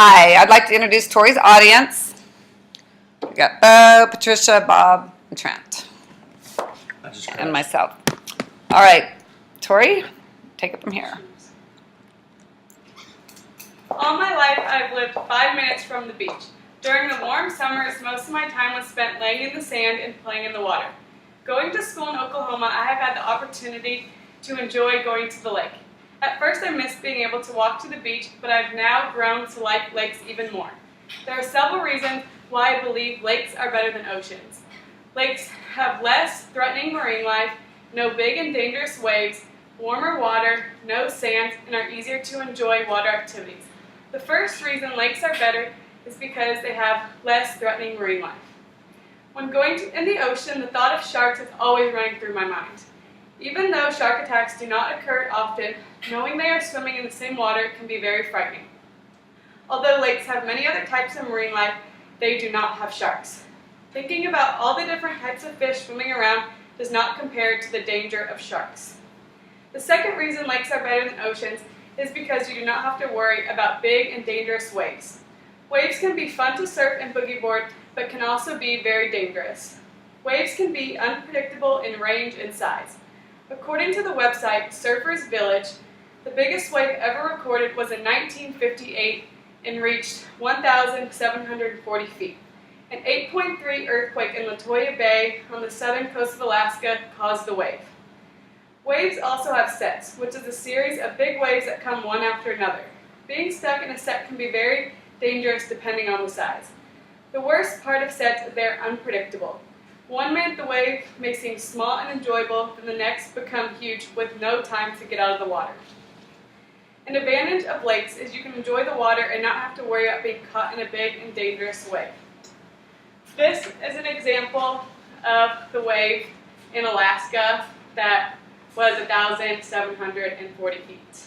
Hi, I'd like to introduce Tori's audience. We got Bo, Patricia, Bob, and Trent, and myself. All right, Tori, take it from here. All my life, I've lived 5 minutes from the beach. During the warm summers, most of my time was spent laying in the sand and playing in the water. Going to school in Oklahoma, I have had the opportunity to enjoy going to the lake. At first, I missed being able to walk to the beach, but I've now grown to like lakes even more. There are several reasons why I believe lakes are better than oceans. Lakes have less threatening marine life, no big and dangerous waves, warmer water, no sand, and are easier to enjoy water activities. The first reason lakes are better is because they have less threatening marine life. When going in the ocean, the thought of sharks is always running through my mind. Even though shark attacks do not occur often, knowing they are swimming in the same water can be very frightening. Although lakes have many other types of marine life, they do not have sharks. Thinking about all the different types of fish swimming around does not compare to the danger of sharks. The second reason lakes are better than oceans is because you do not have to worry about big and dangerous waves. Waves can be fun to surf and boogie board, but can also be very dangerous. Waves can be unpredictable in range and size. According to the website Surfers Village, the biggest wave ever recorded was in 1958 and reached 1,740 feet. An 8.3 earthquake in Latoya Bay on the southern coast of Alaska caused the wave. Waves also have sets, which is a series of big waves that come one after another. Being stuck in a set can be very dangerous depending on the size. The worst part of sets is they are unpredictable. 1 minute the wave may seem small and enjoyable, then the next become huge with no time to get out of the water. An advantage of lakes is you can enjoy the water and not have to worry about being caught in a big and dangerous wave. This is an example of the wave in Alaska that was 1,740 feet.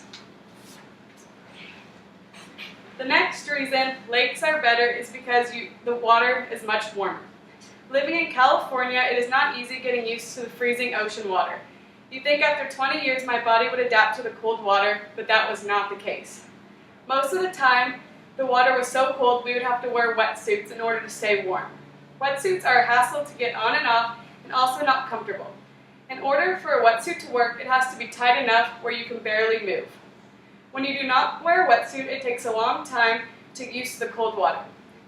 The next reason lakes are better is because the water is much warmer. Living in California, it is not easy getting used to the freezing ocean water. You'd think after 20 years my body would adapt to the cold water, but that was not the case. Most of the time, the water was so cold we would have to wear wetsuits in order to stay warm. Wetsuits are a hassle to get on and off and also not comfortable. In order for a wetsuit to work, it has to be tight enough where you can barely move. When you do not wear a wetsuit, it takes a long time to get used to the cold water.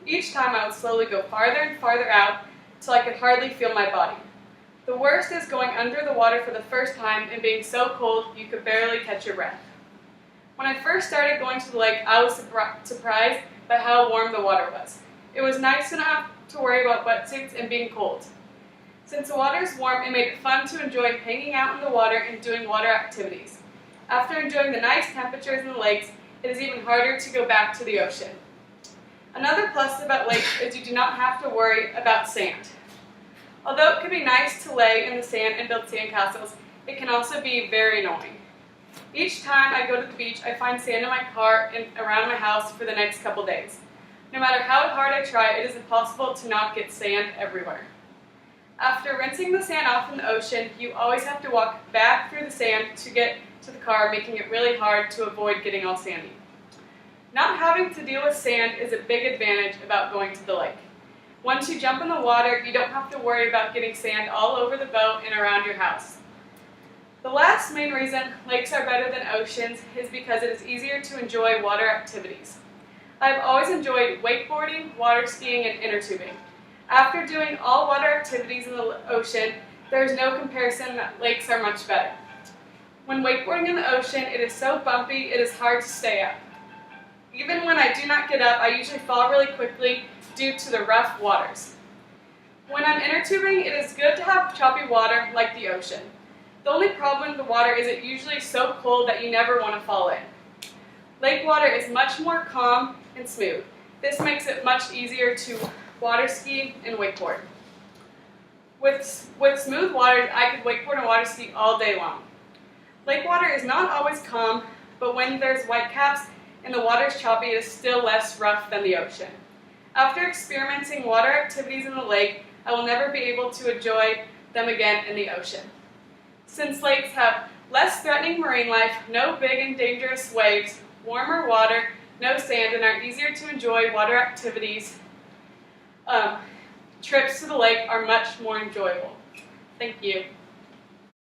Each time I would slowly go farther and farther out until I could hardly feel my body. The worst is going under the water for the first time and being so cold you could barely catch your breath. When I first started going to the lake, I was surprised by how warm the water was. It was nice to not have to worry about wetsuits and being cold. Since the water is warm, it made it fun to enjoy hanging out in the water and doing water activities. After enjoying the nice temperatures in the lakes, it is even harder to go back to the ocean. Another plus about lakes is you do not have to worry about sand. Although it can be nice to lay in the sand and build sandcastles, it can also be very annoying. Each time I go to the beach, I find sand in my car and around my house for the next couple days. No matter how hard I try, it is impossible to not get sand everywhere. After rinsing the sand off in the ocean, you always have to walk back through the sand to get to the car, making it really hard to avoid getting all sandy. Not having to deal with sand is a big advantage about going to the lake. Once you jump in the water, you don't have to worry about getting sand all over the boat and around your house. The last main reason lakes are better than oceans is because it is easier to enjoy water activities. I've always enjoyed wakeboarding, water skiing, and inner tubing. After doing all water activities in the ocean, there is no comparison that lakes are much better. When wakeboarding in the ocean, it is so bumpy, it is hard to stay up. Even when I do not get up, I usually fall really quickly due to the rough waters. When I'm inner tubing, it is good to have choppy water like the ocean. The only problem with the water is it usually so cold that you never want to fall in. Lake water is much more calm and smooth. This makes it much easier to water ski and wakeboard. With smooth water, I could wakeboard and water ski all day long. Lake water is not always calm, but when there's whitecaps and the water is choppy, it is still less rough than the ocean. After experimenting water activities in the lake, I will never be able to enjoy them again in the ocean. Since lakes have less threatening marine life, no big and dangerous waves, warmer water, no sand, and are easier to enjoy water activities. Trips to the lake are much more enjoyable. Thank you.